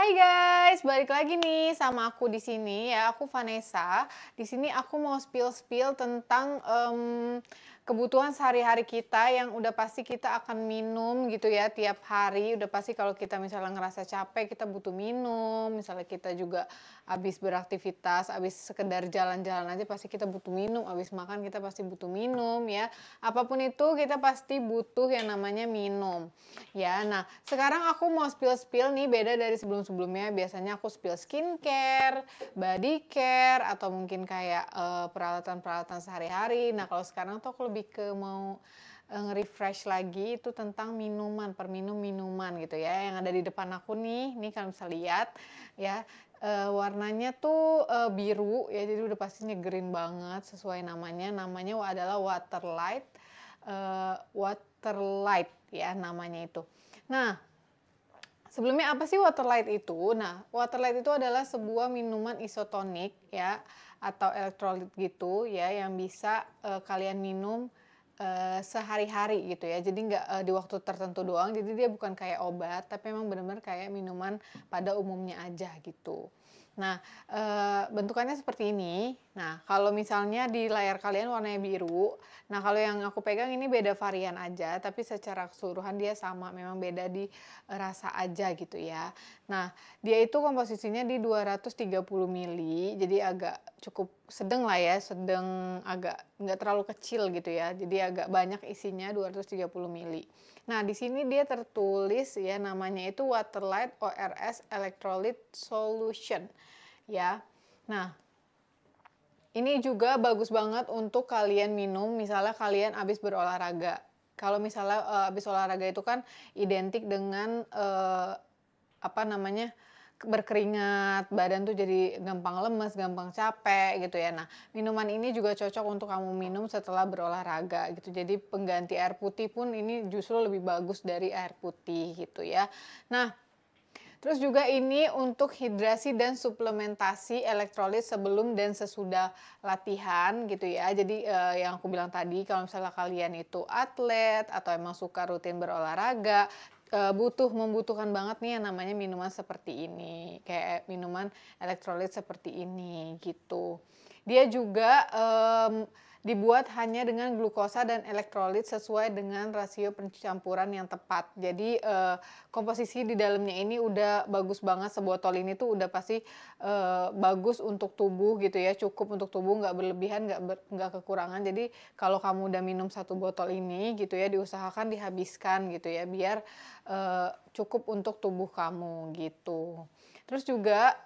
Hai guys, balik lagi nih sama aku di sini ya. Aku Vanessa. Di sini aku mau spill-spill tentang kebutuhan sehari-hari kita yang udah pasti kita akan minum gitu ya tiap hari. Udah pasti kalau kita misalnya ngerasa capek, kita butuh minum. Misalnya kita juga habis beraktivitas, habis sekedar jalan-jalan aja pasti kita butuh minum. Habis makan kita pasti butuh minum ya. Apapun itu kita pasti butuh yang namanya minum. Ya, nah sekarang aku mau spill-spill nih beda dari sebelum-sebelumnya. Biasanya aku spill skincare, body care, atau mungkin kayak peralatan-peralatan sehari-hari. Nah kalau sekarang tuh aku lebih ke mau nge-refresh lagi itu tentang minuman, minuman gitu ya. Yang ada di depan aku nih kalian bisa lihat ya. Warnanya tuh biru ya, jadi udah pasti nyegerin banget sesuai namanya. Namanya adalah Waterlight ya namanya itu. Nah, sebelumnya apa sih Waterlight itu? Nah, Waterlight itu adalah sebuah minuman isotonik ya atau elektrolit gitu ya yang bisa kalian minum sehari-hari gitu ya. Jadi nggak di waktu tertentu doang. Jadi dia bukan kayak obat, tapi memang benar-benar kayak minuman pada umumnya aja gitu. Nah, bentukannya seperti ini. Nah, kalau misalnya di layar kalian warnanya biru. Nah, kalau yang aku pegang ini beda varian aja, tapi secara keseluruhan dia sama. Memang beda di rasa aja gitu ya. Nah, dia itu komposisinya di 230 mili, jadi agak cukup sedang lah ya, sedang agak nggak terlalu kecil gitu ya. Jadi agak banyak isinya 230 mili. Nah, di sini dia tertulis ya namanya itu Waterlight ORS Electrolyte Solution ya. Nah, ini juga bagus banget untuk kalian minum misalnya kalian habis berolahraga. Kalau misalnya habis olahraga itu kan identik dengan berkeringat, badan tuh jadi gampang lemes, gampang capek gitu ya. Nah, minuman ini juga cocok untuk kamu minum setelah berolahraga gitu. Jadi pengganti air putih pun ini justru lebih bagus dari air putih gitu ya. Nah, terus juga ini untuk hidrasi dan suplementasi elektrolit sebelum dan sesudah latihan gitu ya. Jadi yang aku bilang tadi kalau misalnya kalian itu atlet atau emang suka rutin berolahraga, membutuhkan banget nih yang namanya minuman seperti ini. Kayak minuman elektrolit seperti ini gitu. Dia juga dibuat hanya dengan glukosa dan elektrolit sesuai dengan rasio pencampuran yang tepat. Jadi komposisi di dalamnya ini udah bagus banget. Sebotol ini tuh udah pasti bagus untuk tubuh gitu ya, cukup untuk tubuh, nggak berlebihan, nggak kekurangan. Jadi kalau kamu udah minum satu botol ini gitu ya, diusahakan dihabiskan gitu ya, biar cukup untuk tubuh kamu gitu. Terus juga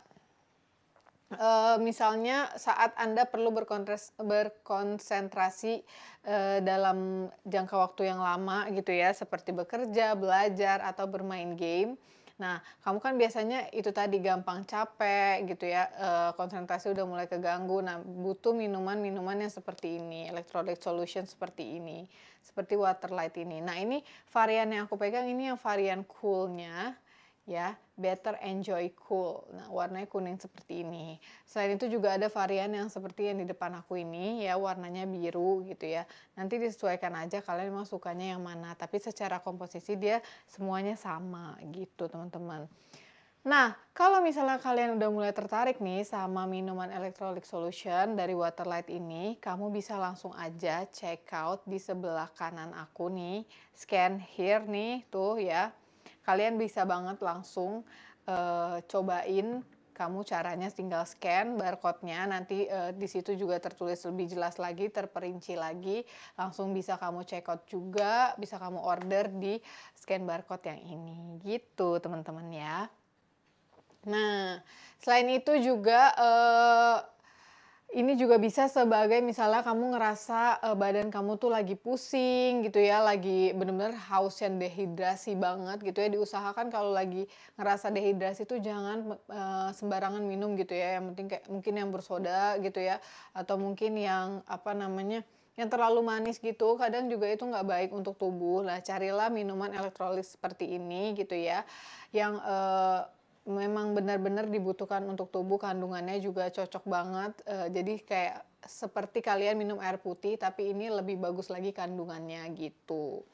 misalnya saat Anda perlu berkonsentrasi dalam jangka waktu yang lama gitu ya, seperti bekerja, belajar, atau bermain game. Nah, kamu kan biasanya itu tadi gampang capek gitu ya, konsentrasi udah mulai keganggu. Nah, butuh minuman-minuman yang seperti ini, electrolyte solution seperti ini, seperti Waterlight ini. Nah, ini varian yang aku pegang ini yang varian coolnya. Ya, Better Enjoy Cool. Nah, warnanya kuning seperti ini. Selain itu juga ada varian yang seperti yang di depan aku ini ya, warnanya biru gitu ya. Nanti disesuaikan aja kalian mau sukanya yang mana. Tapi secara komposisi dia semuanya sama gitu, teman-teman. Nah, kalau misalnya kalian udah mulai tertarik nih sama minuman electrolyte solution dari Waterlight ini, kamu bisa langsung aja check out di sebelah kanan aku nih. Scan here nih, tuh ya. Kalian bisa banget langsung cobain. Kamu caranya tinggal scan barcode-nya, nanti di situ juga tertulis lebih jelas lagi, terperinci lagi. Langsung bisa kamu check out juga, bisa kamu order di scan barcode yang ini. Gitu, teman-teman ya. Nah, selain itu juga ini juga bisa sebagai misalnya kamu ngerasa badan kamu tuh lagi pusing gitu ya, lagi bener-bener haus yang dehidrasi banget gitu ya. Diusahakan kalau lagi ngerasa dehidrasi tuh jangan sembarangan minum gitu ya. Yang penting kayak mungkin yang bersoda gitu ya, atau mungkin yang yang terlalu manis gitu. Kadang juga itu nggak baik untuk tubuh. Lah, carilah minuman elektrolit seperti ini gitu ya, yang memang benar-benar dibutuhkan untuk tubuh, kandungannya juga cocok banget. Jadi kayak seperti kalian minum air putih, tapi ini lebih bagus lagi kandungannya gitu.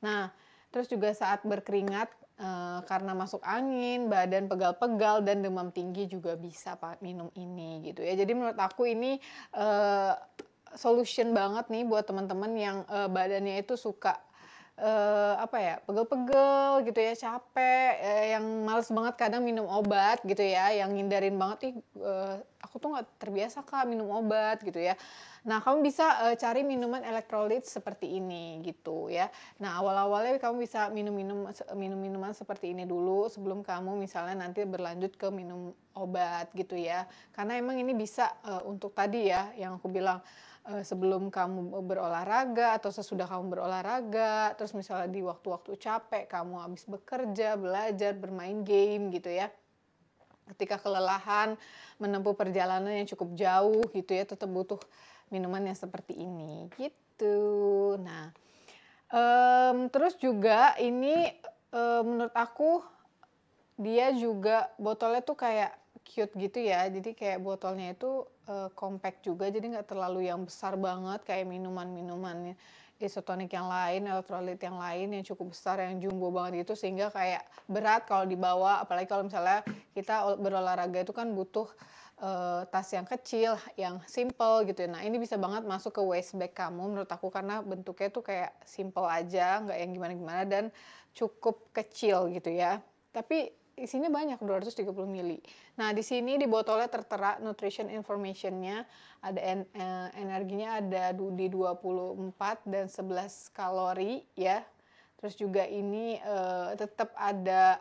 Nah, terus juga saat berkeringat, karena masuk angin, badan pegal-pegal dan demam tinggi juga bisa Pak minum ini gitu ya. Jadi menurut aku ini solution banget nih buat teman-teman yang badannya itu suka apa ya, pegel-pegel gitu ya, capek, yang males banget kadang minum obat gitu ya, yang ngindarin banget, "Ih, aku tuh nggak terbiasa Kak minum obat," gitu ya. Nah, kamu bisa, cari minuman elektrolit seperti ini gitu ya. Nah, awal-awalnya kamu bisa minum minuman seperti ini dulu sebelum kamu misalnya nanti berlanjut ke minum obat gitu ya. Karena emang ini bisa, untuk tadi ya yang aku bilang, sebelum kamu berolahraga atau sesudah kamu berolahraga, terus misalnya di waktu-waktu capek, kamu habis bekerja, belajar, bermain game gitu ya. Ketika kelelahan menempuh perjalanan yang cukup jauh gitu ya, tetap butuh minuman yang seperti ini gitu. Nah, terus juga ini, menurut aku dia juga botolnya tuh kayak cute gitu ya, jadi kayak botolnya itu, compact juga, jadi nggak terlalu yang besar banget kayak minuman-minuman isotonik yang lain, elektrolit yang lain yang cukup besar, yang jumbo banget gitu, sehingga kayak berat kalau dibawa, apalagi kalau misalnya kita berolahraga itu kan butuh, tas yang kecil, yang simple gitu ya. Nah, ini bisa banget masuk ke waist bag kamu menurut aku karena bentuknya tuh kayak simple aja, nggak yang gimana-gimana dan cukup kecil gitu ya. Tapi isinya banyak 230 mili. Nah, di sini di botolnya tertera nutrition information-nya, ada energinya ada di 24 dan 11 kalori ya. Terus juga ini tetap ada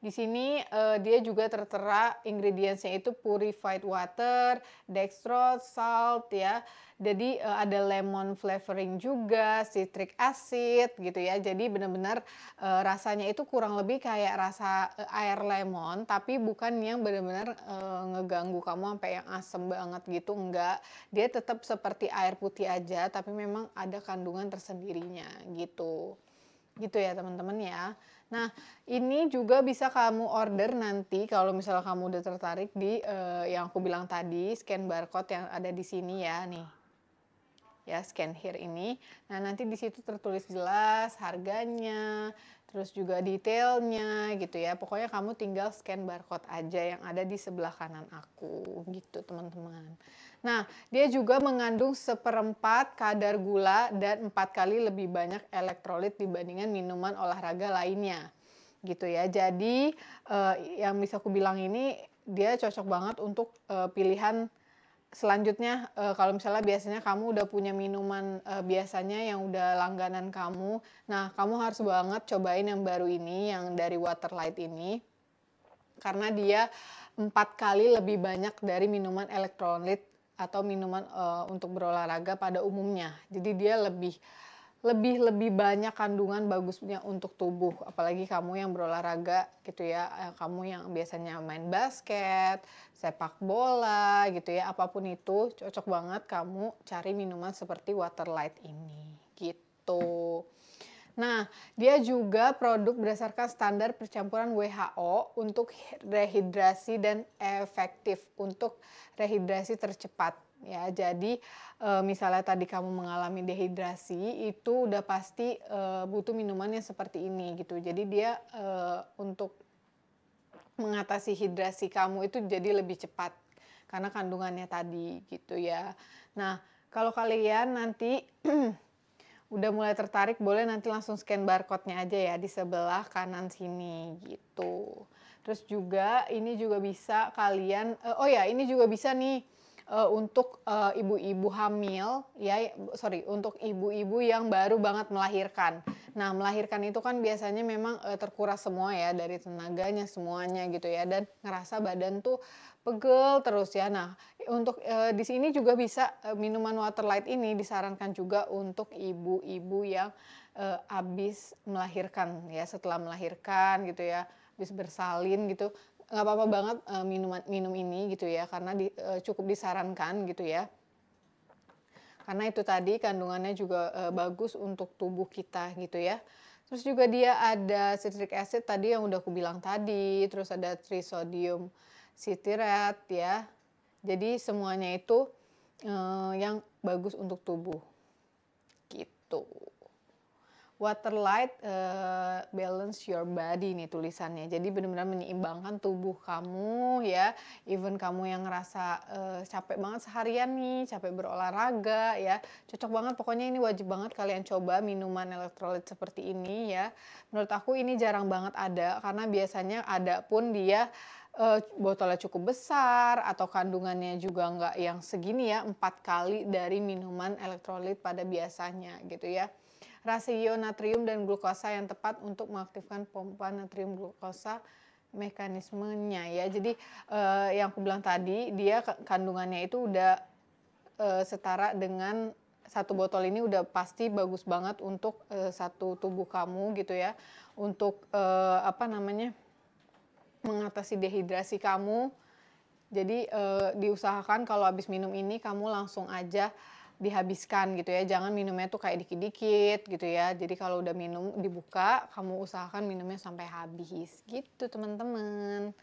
di sini dia juga tertera ingredients-nya itu purified water, dextrose, salt ya. Jadi ada lemon flavoring juga, citric acid gitu ya. Jadi benar-benar rasanya itu kurang lebih kayak rasa air lemon, tapi bukan yang benar-benar ngeganggu kamu sampai yang asem banget gitu, enggak. Dia tetap seperti air putih aja, tapi memang ada kandungan tersendirinya gitu. Gitu ya teman-teman ya. Nah, ini juga bisa kamu order nanti kalau misalnya kamu udah tertarik di yang aku bilang tadi, scan barcode yang ada di sini ya, nih. Ya, scan here ini. Nah, nanti di situ tertulis jelas harganya, terus juga detailnya gitu ya. Pokoknya kamu tinggal scan barcode aja yang ada di sebelah kanan aku gitu, teman-teman. Nah, dia juga mengandung 1/4 kadar gula dan 4 kali lebih banyak elektrolit dibandingkan minuman olahraga lainnya. Gitu ya. Jadi, yang bisa aku bilang ini dia cocok banget untuk pilihan selanjutnya. Kalau misalnya biasanya kamu udah punya minuman biasanya yang udah langganan kamu, nah kamu harus banget cobain yang baru ini, yang dari Waterlight ini. Karena dia 4 kali lebih banyak dari minuman elektrolit atau minuman untuk berolahraga pada umumnya. Jadi dia lebih lebih lebih banyak kandungan bagusnya untuk tubuh, apalagi kamu yang berolahraga gitu ya, kamu yang biasanya main basket, sepak bola gitu ya, apapun itu cocok banget kamu cari minuman seperti Waterlight ini, gitu. Nah, dia juga produk berdasarkan standar percampuran WHO untuk rehidrasi dan efektif untuk rehidrasi tercepat ya. Jadi misalnya tadi kamu mengalami dehidrasi itu udah pasti butuh minuman yang seperti ini gitu. Jadi dia untuk mengatasi hidrasi kamu itu jadi lebih cepat karena kandungannya tadi gitu ya. Nah, kalau kalian nanti udah mulai tertarik, boleh nanti langsung scan barcode-nya aja ya di sebelah kanan sini gitu. Terus juga ini juga bisa kalian, oh ya ini juga bisa nih untuk ibu-ibu hamil ya, sorry, untuk ibu-ibu yang baru banget melahirkan. Nah, melahirkan itu kan biasanya memang terkuras semua ya dari tenaganya semuanya gitu ya, dan ngerasa badan tuh pegel terus ya. Nah, untuk di sini juga bisa minuman Waterlight ini disarankan juga untuk ibu-ibu yang habis melahirkan ya, setelah melahirkan gitu ya, habis bersalin gitu. Nggak apa-apa banget minum ini gitu ya, karena cukup disarankan gitu ya. Karena itu tadi kandungannya juga bagus untuk tubuh kita gitu ya. Terus juga dia ada citric acid tadi yang udah aku bilang tadi, terus ada trisodium citrate ya. Jadi semuanya itu yang bagus untuk tubuh gitu. Waterlight balance your body nih tulisannya. Jadi benar-benar menyeimbangkan tubuh kamu ya. Even kamu yang ngerasa capek banget seharian nih, capek berolahraga ya. Cocok banget, pokoknya ini wajib banget kalian coba minuman elektrolit seperti ini ya. Menurut aku ini jarang banget ada, karena biasanya ada pun dia botolnya cukup besar atau kandungannya juga nggak yang segini ya, 4 kali dari minuman elektrolit pada biasanya gitu ya. Rasio natrium dan glukosa yang tepat untuk mengaktifkan pompa natrium glukosa mekanismenya ya. Jadi yang aku bilang tadi, dia kandungannya itu udah setara dengan satu botol ini, udah pasti bagus banget untuk satu tubuh kamu gitu ya. Untuk mengatasi dehidrasi kamu. Jadi diusahakan kalau habis minum ini kamu langsung aja dihabiskan gitu ya, jangan minumnya tuh kayak dikit-dikit gitu ya. Jadi kalau udah minum dibuka, kamu usahakan minumnya sampai habis gitu teman-teman.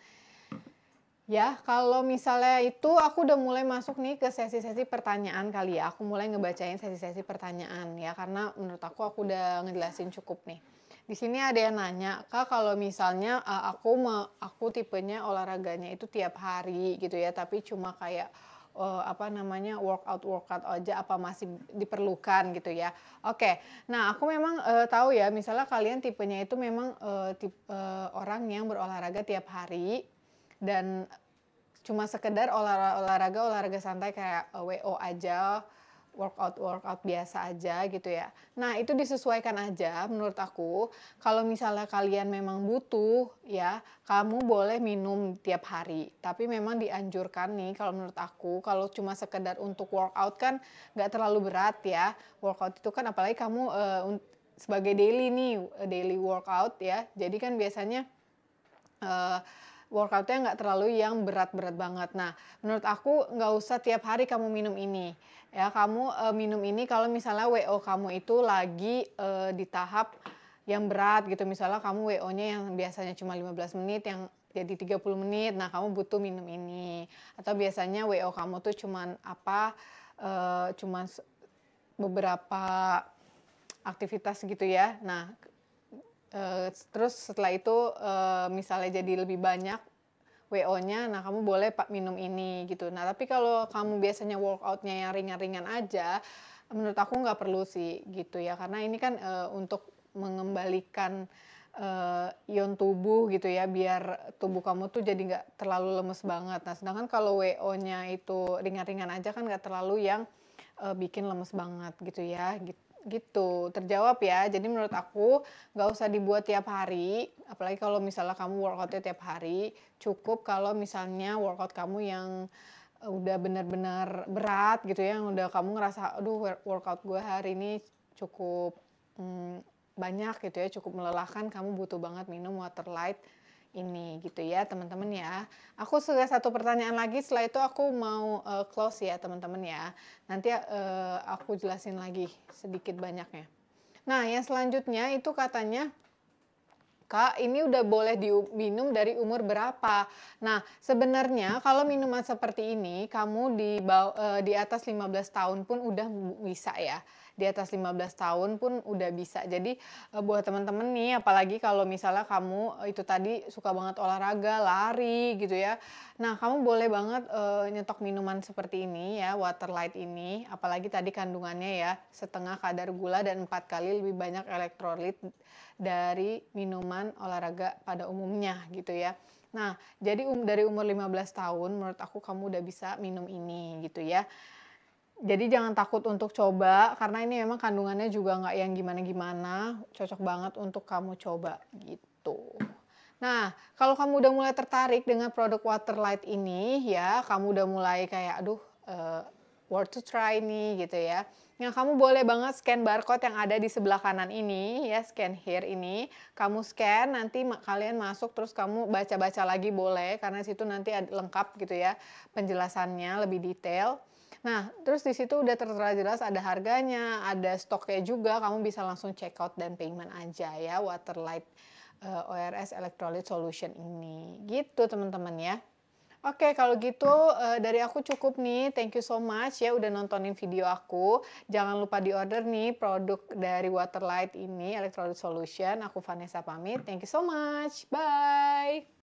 Ya, kalau misalnya itu aku udah mulai masuk nih ke sesi-sesi pertanyaan kali ya. Aku mulai ngebacain sesi-sesi pertanyaan ya, karena menurut aku udah ngejelasin cukup nih. Di sini ada yang nanya, Kak, kalau misalnya aku tipenya olahraganya itu tiap hari gitu ya, tapi cuma kayak workout aja, apa masih diperlukan gitu ya. Oke, nah aku memang tahu ya, misalnya kalian tipenya itu memang tipe orang yang berolahraga tiap hari dan cuma sekedar olahraga santai kayak WO aja, workout biasa aja gitu ya. Nah, itu disesuaikan aja menurut aku. Kalau misalnya kalian memang butuh ya, kamu boleh minum tiap hari. Tapi memang dianjurkan nih kalau menurut aku, kalau cuma sekedar untuk workout kan nggak terlalu berat ya. Workout itu kan apalagi kamu sebagai daily workout ya. Jadi kan biasanya workoutnya nggak terlalu yang berat-berat banget. Nah, menurut aku nggak usah tiap hari kamu minum ini. Ya, kamu minum ini kalau misalnya WO kamu itu lagi di tahap yang berat gitu. Misalnya kamu WO-nya yang biasanya cuma 15 menit, yang jadi 30 menit. Nah, kamu butuh minum ini. Atau biasanya WO kamu tuh cuman cuman beberapa aktivitas gitu ya. Nah, terus setelah itu misalnya jadi lebih banyak WO-nya, nah kamu boleh minum ini gitu. Nah tapi kalau kamu biasanya workoutnya yang ringan-ringan aja, menurut aku nggak perlu sih gitu ya, karena ini kan untuk mengembalikan ion tubuh gitu ya, biar tubuh kamu tuh jadi nggak terlalu lemes banget. Nah sedangkan kalau WO-nya itu ringan-ringan aja kan nggak terlalu yang bikin lemes banget gitu ya, gitu. Terjawab ya. Jadi menurut aku nggak usah dibuat tiap hari, apalagi kalau misalnya kamu workoutnya tiap hari. Cukup kalau misalnya workout kamu yang udah benar-benar berat gitu ya, yang udah kamu ngerasa aduh workout gue hari ini cukup banyak gitu ya, cukup melelahkan, kamu butuh banget minum Waterlight ini gitu ya teman-teman ya. Aku sudah satu pertanyaan lagi, setelah itu aku mau close ya teman-teman ya. Nanti aku jelasin lagi sedikit banyaknya. Nah yang selanjutnya itu katanya, Kak, ini udah boleh diminum dari umur berapa? Nah, sebenarnya kalau minuman seperti ini, kamu di atas 15 tahun pun udah bisa ya. Di atas 15 tahun pun udah bisa. Jadi, buat teman-teman nih, apalagi kalau misalnya kamu itu tadi suka banget olahraga, lari gitu ya. Nah, kamu boleh banget nyetok minuman seperti ini ya, Waterlight ini. Apalagi tadi kandungannya ya, setengah kadar gula dan 4 kali lebih banyak elektrolit dari minuman olahraga pada umumnya gitu ya. Nah, jadi dari umur 15 tahun menurut aku kamu udah bisa minum ini gitu ya. Jadi jangan takut untuk coba, karena ini memang kandungannya juga nggak yang gimana-gimana, cocok banget untuk kamu coba gitu. Nah, kalau kamu udah mulai tertarik dengan produk Waterlight ini ya, kamu udah mulai kayak aduh worth to try nih gitu ya. Yang kamu boleh banget scan barcode yang ada di sebelah kanan ini ya, scan here ini. Kamu scan, nanti kalian masuk terus kamu baca-baca lagi boleh, karena situ nanti lengkap gitu ya penjelasannya lebih detail. Nah, terus di situ udah tertera jelas ada harganya, ada stoknya juga, kamu bisa langsung check out dan payment aja ya, Waterlight ORS Electrolyte Solution ini. Gitu teman-teman ya. Oke, kalau gitu, dari aku cukup nih. Thank you so much ya udah nontonin video aku. Jangan lupa di-order nih produk dari Waterlight ini, Electrolyte Solution. Aku Vanessa pamit. Thank you so much. Bye.